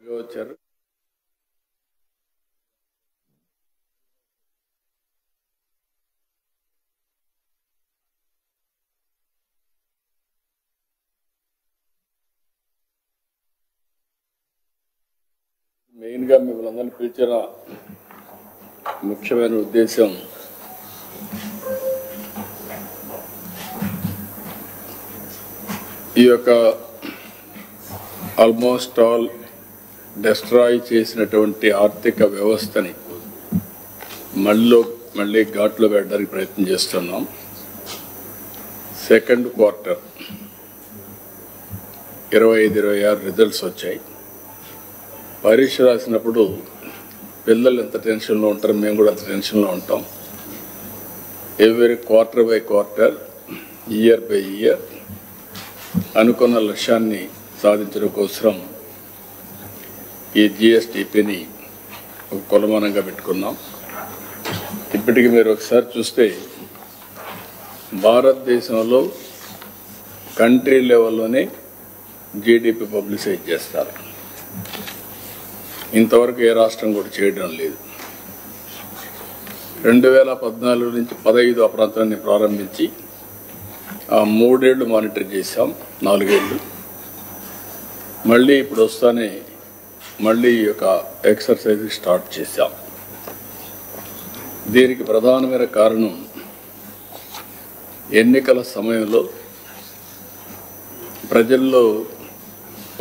వచ్చారు. మెయిన్గా మిమ్మల్ని అందరినీ పిలిచిన ముఖ్యమైన ఉద్దేశం ఈ యొక్క ఆల్మోస్ట్ ఆల్ డిస్ట్రాయ్ చేసినటువంటి ఆర్థిక వ్యవస్థని మళ్ళీ ఘాట్లో పెట్టడానికి ప్రయత్నం చేస్తున్నాం. సెకండ్ క్వార్టర్ 25-26 రిజల్ట్స్ వచ్చాయి. పరీక్ష రాసినప్పుడు పిల్లలు ఎంత టెన్షన్లో ఉంటారో మేము కూడా అంత టెన్షన్లో ఉంటాం. Every quarter by quarter, year by year అనుకున్న లక్ష్యాన్ని సాధించడం కోసం ఈ జిఎస్టిపిని ఒక కొలమానంగా పెట్టుకున్నాం. ఇప్పటికి మీరు ఒకసారి చూస్తే భారతదేశంలో కంట్రీ లెవెల్లోనే జీడిపి పబ్లిసైజ్ చేస్తారు. ఇంతవరకు ఏ రాష్ట్రం కూడా చేయడం లేదు. 2014 నుంచి 15 ఆ ప్రాంతాన్ని ప్రారంభించి ఆ 3 ఏళ్ళు మానిటర్ చేశాం, 4 ఏళ్ళు. మళ్ళీ ఇప్పుడు వస్తానే మళ్ళీ ఈ యొక్క ఎక్సర్సైజ్ స్టార్ట్ చేశాం. దీనికి ప్రధానమైన కారణం ఎన్నికల సమయంలో ప్రజల్లో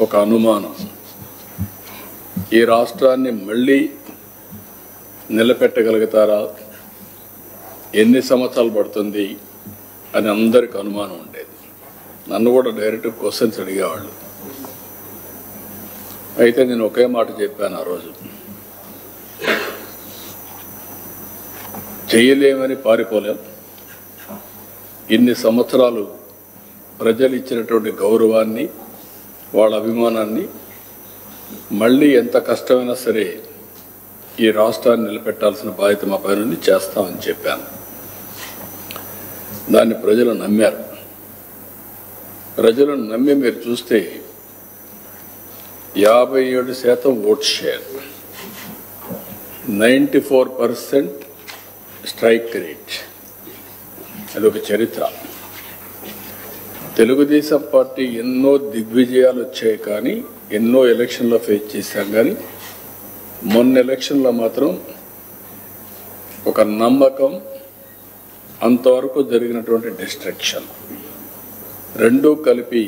ఒక అనుమానం, ఈ రాష్ట్రాన్ని మళ్ళీ నిలబెట్టగలుగుతారా, ఎన్ని సంవత్సరాలు పడుతుంది అని అందరికి అనుమానం ఉండేది. నన్ను కూడా డైరెక్ట్ క్వశ్చన్స్ అడిగేవాళ్ళు. అయితే నేను ఒకే మాట చెప్పాను ఆ రోజు, చేయలేమని పారిపోలేం. ఇన్ని సంవత్సరాలు ప్రజలు ఇచ్చినటువంటి గౌరవాన్ని, వాళ్ళ అభిమానాన్ని మళ్ళీ ఎంత కష్టమైనా సరే ఈ రాష్ట్రాన్ని నిలబెట్టాల్సిన బాధ్యత మా పైన చేస్తామని చెప్పాను. దాన్ని ప్రజలు నమ్మారు. ప్రజలను నమ్మి మీరు చూస్తే 57% ఓట్ షేర్, 94% స్ట్రైక్ రేట్. అదొక చరిత్ర. తెలుగుదేశం పార్టీ ఎన్నో దిగ్విజయాలు వచ్చాయి, కానీ ఎన్నో ఎలక్షన్లో ఫేస్ చేశాం. కానీ మొన్న ఎలక్షన్లో మాత్రం ఒక నమ్మకం, అంతవరకు జరిగినటువంటి డిస్ట్రక్షన్ రెండూ కలిపి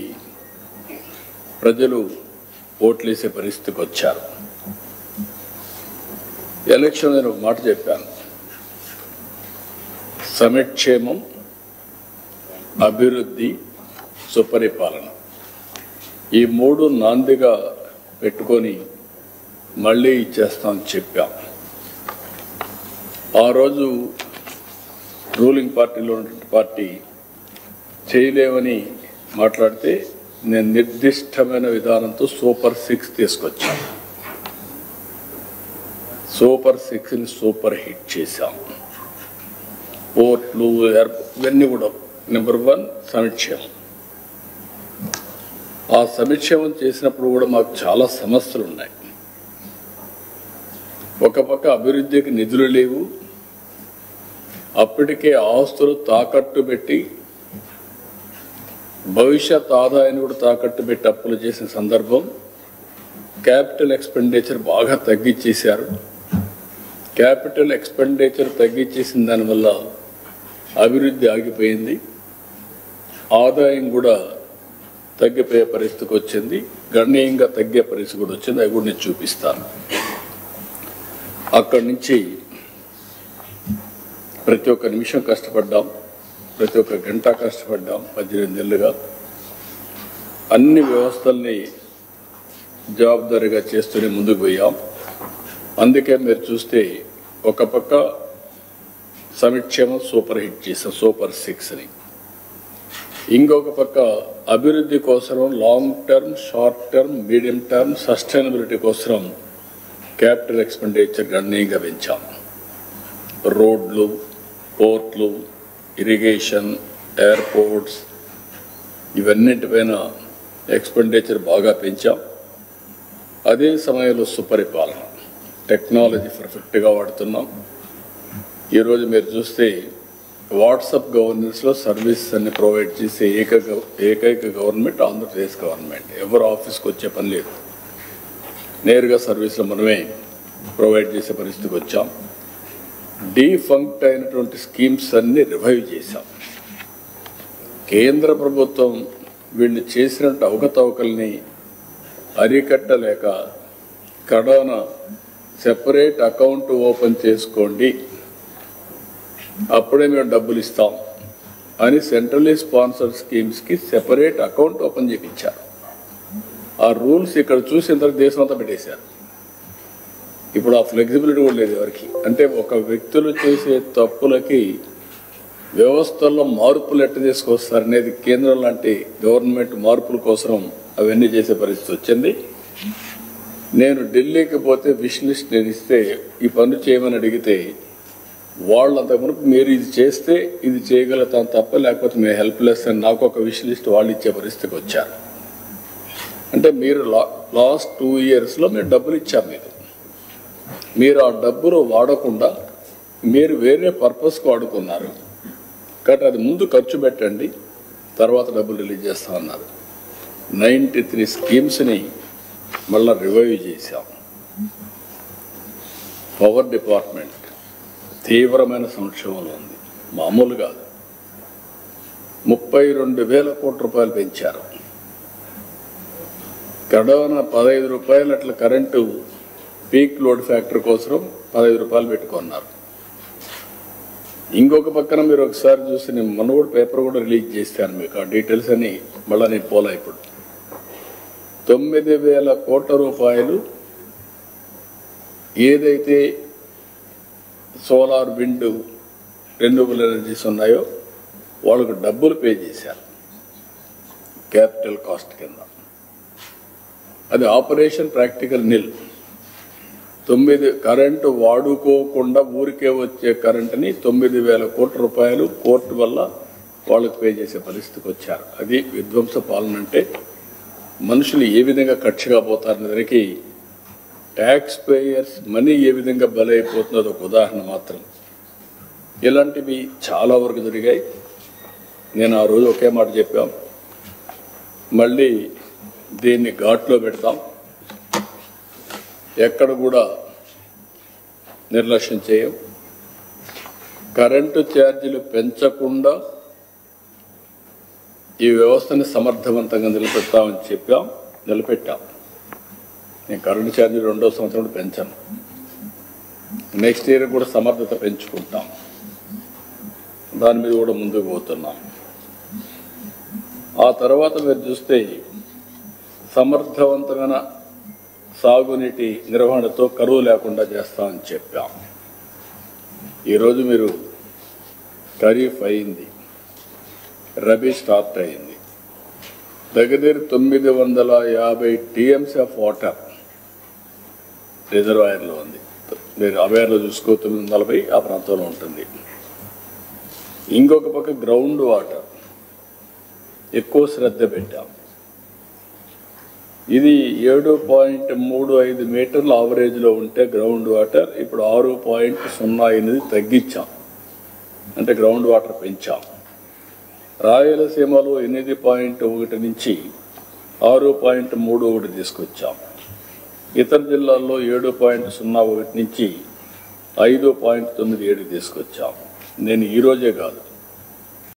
ప్రజలు ఓట్లేసే పరిస్థితికి వచ్చారు. ఎలక్షన్ నేను ఒక మాట చెప్పాను, సమిక్షేమం, అభివృద్ధి, సుపరిపాలన, ఈ 3 నాందిగా పెట్టుకొని మళ్ళీ ఇచ్చేస్తామని చెప్పాం. ఆ రోజు రూలింగ్ పార్టీలో ఉన్నటువంటి పార్టీ చేయలేమని మాట్లాడితే నేను నిర్దిష్టమైన విధానంతో సూపర్ 6 తీసుకొచ్చాను. సూపర్ 6ని సూపర్ హిట్ చేశాం. పోర్ట్లు, ఇవన్నీ కూడా. నెంబర్ 1 సంక్షేమం. ఆ సంక్షేమం చేసినప్పుడు కూడా మాకు చాలా సమస్యలు ఉన్నాయి. ఒక పక్క అభివృద్ధికి నిధులు లేవు. అప్పటికే ఆస్తులు తాకట్టు పెట్టి, భవిష్యత్ ఆదాయాన్ని కూడా తాకట్టు పెట్టి అప్పులు చేసిన సందర్భం. క్యాపిటల్ ఎక్స్పెండిచర్ బాగా తగ్గించేశారు. క్యాపిటల్ ఎక్స్పెండిచర్ తగ్గించేసిన దానివల్ల అభివృద్ధి ఆగిపోయింది. ఆదాయం కూడా తగ్గిపోయే పరిస్థితికి వచ్చింది. గణనీయంగా తగ్గే పరిస్థితి కూడా వచ్చింది. అవి కూడా నేను చూపిస్తాను. అక్కడి నుంచి ప్రతి ఒక్క నిమిషం కష్టపడ్డాం, ప్రతి ఒక్క గంట కష్టపడ్డాం. 18 నెలలుగా అన్ని వ్యవస్థల్ని జవాబుదారీగా చేస్తూనే ముందుకు పోయాం. అందుకే మీరు చూస్తే ఒక పక్క సంక్షేమం సూపర్ హిట్ చేసాం, సూపర్ 6ని. ఇంకొక పక్క అభివృద్ధి కోసం long term, short term, medium term sustainability కోసం క్యాపిటల్ ఎక్స్పెండిచర్ గణనీయంగా పెంచాం. రోడ్లు, పోర్ట్లు, ఇరిగేషన్, ఎయిర్పోర్ట్స్, ఇవన్నిటిపైన ఎక్స్పెండిచర్ బాగా పెంచాం. అదే సమయంలో సుపరిపాలన, టెక్నాలజీ పర్ఫెక్ట్గా వాడుతున్నాం. ఈరోజు మీరు చూస్తే వాట్సాప్ గవర్నెన్స్లో సర్వీసెస్ అన్ని ప్రొవైడ్ చేసే ఏకైక గవర్నమెంట్ ఆంధ్రప్రదేశ్ గవర్నమెంట్. ఎవరు ఆఫీస్కి వచ్చే పని లేదు, నేరుగా సర్వీసులు మనమే ప్రొవైడ్ చేసే పరిస్థితికి వచ్చాం. డీఫంక్ట్ అయినటువంటి స్కీమ్స్ అన్ని రివైవ్ చేశాం. కేంద్ర ప్రభుత్వం వీళ్ళు చేసినట్టు అవకతవకల్ని అరికట్టలేక కరోనా సెపరేట్ అకౌంట్ ఓపెన్ చేసుకోండి, అప్పుడే మేము డబ్బులు ఇస్తాం అని సెంట్రల్లీ స్పాన్సర్డ్ స్కీమ్స్కి సెపరేట్ అకౌంట్ ఓపెన్ చేయించారు. ఆ రూల్స్ ఇక్కడ చూసిన తర్వాత దేశం అంతా పెట్టేశారు. ఇప్పుడు ఆ ఫ్లెక్సిబిలిటీ కూడా లేదు ఎవరికి. అంటే ఒక వ్యక్తులు చేసే తప్పులకి వ్యవస్థల్లో మార్పులు ఎట్ట తీసుకొస్తారనేది కేంద్రం లాంటి గవర్నమెంట్ మార్పుల కోసం అవన్నీ చేసే పరిస్థితి వచ్చింది. నేను ఢిల్లీకి పోతే విష్ లిస్ట్ నేను ఇస్తే ఈ పనులు చేయమని అడిగితే వాళ్ళు అంతకుముందు మీరు ఇది చేస్తే ఇది చేయగలుగుతాం తప్ప లేకపోతే మేము హెల్ప్లెస్ అని నాకు ఒక విష్ లిస్ట్ వాళ్ళు ఇచ్చే పరిస్థితికి వచ్చారు. అంటే మీరు లాస్ట్ 2 yearsలో మేము డబ్బులు ఇచ్చాం, మీరు ఆ డబ్బులు వాడకుండా మీరు వేరే పర్పస్కి వాడుకున్నారు కాబట్టి అది ముందు ఖర్చు పెట్టండి, తర్వాత డబ్బులు రిలీజ్ చేస్తా ఉన్నారు. 93 స్కీమ్స్ని మళ్ళీ రివైవ్ చేశాం. పవర్ డిపార్ట్మెంట్ తీవ్రమైన సంక్షోభంలో ఉంది, మామూలు కాదు. 32,000 కోట్ల రూపాయలు పెంచారు. కరోనా 15 రూపాయలు అట్లా కరెంటు పీక్ లోడ్ ఫ్యాక్టర్ కోసం 15 రూపాయలు పెట్టుకున్నారు. ఇంకొక పక్కన మీరు ఒకసారి చూసి నేను మొన్న కూడా పేపర్ కూడా రిలీజ్ చేశాను మీకు ఆ డీటెయిల్స్ అని, మళ్ళీ నేను పోలా. ఇప్పుడు 9,000 కోట్ల రూపాయలు ఏదైతే సోలార్, విండ్, రెన్యూబుల్ ఎనర్జీస్ ఉన్నాయో వాళ్ళకు డబ్బులు పే చేశారు క్యాపిటల్ కాస్ట్ కింద. అది ఆపరేషన్ ప్రాక్టికల్ నిల్. 9 కరెంటు వాడుకోకుండా ఊరికే వచ్చే కరెంటుని 9,000 కోట్ల రూపాయలు కోర్టు వల్ల వాళ్ళకు పే చేసే పరిస్థితికి వచ్చారు. అది విధ్వంస పాలన. అంటే మనుషులు ఏ విధంగా ఖర్చుగా పోతారనే దానికి ట్యాక్స్ పేయర్స్ మనీ ఏ విధంగా బలైపోతున్నదో ఒక ఉదాహరణ మాత్రం. ఇలాంటివి చాలా వరకు జరిగాయి. నేను ఆ రోజు ఒకే మాట చెప్పాం, మళ్ళీ దీన్ని ఘాట్లో పెడతాం, ఎక్కడ కూడా నిర్లక్ష్యం చేయం. కరెంటు ఛార్జీలు పెంచకుండా ఈ వ్యవస్థని సమర్థవంతంగా నిలబెడతామని చెప్పాం, నిలబెట్టాం. నేను కరెంటు ఛార్జీలు 2వ సంవత్సరం పెంచాను. నెక్స్ట్ ఇయర్ కూడా సమర్థత పెంచుకుంటాం, దాని మీద కూడా ముందుకు పోతున్నాం. ఆ తర్వాత మీరు చూస్తే సమర్థవంతమైన సాగునీటి నిర్వహణతో కరువు లేకుండా చేస్తామని చెప్పాం. ఈరోజు మీరు ఖరీఫ్ అయింది, రబీ స్టార్ట్ అయింది. దగ్గర 950 TMC ఆఫ్ వాటర్ రిజర్వాయర్లో ఉంది. మీరు అవేర్లో చూసుకో 940 ఆ ప్రాంతంలో ఉంటుంది. ఇంకొక పక్క గ్రౌండ్ వాటర్ ఎక్కువ శ్రద్ధ పెట్టాం. ఇది 7.35 మీటర్ల ఆవరేజ్లో ఉంటే గ్రౌండ్ వాటర్ ఇప్పుడు 6.08 తగ్గించాం, అంటే గ్రౌండ్ వాటర్ పెంచాం. రాయలసీమలో 8.1 నుంచి 6.31 తీసుకొచ్చాం. ఇతర జిల్లాల్లో 7.01 నుంచి 5.97 తీసుకొచ్చాం. నేను ఈరోజే కాదు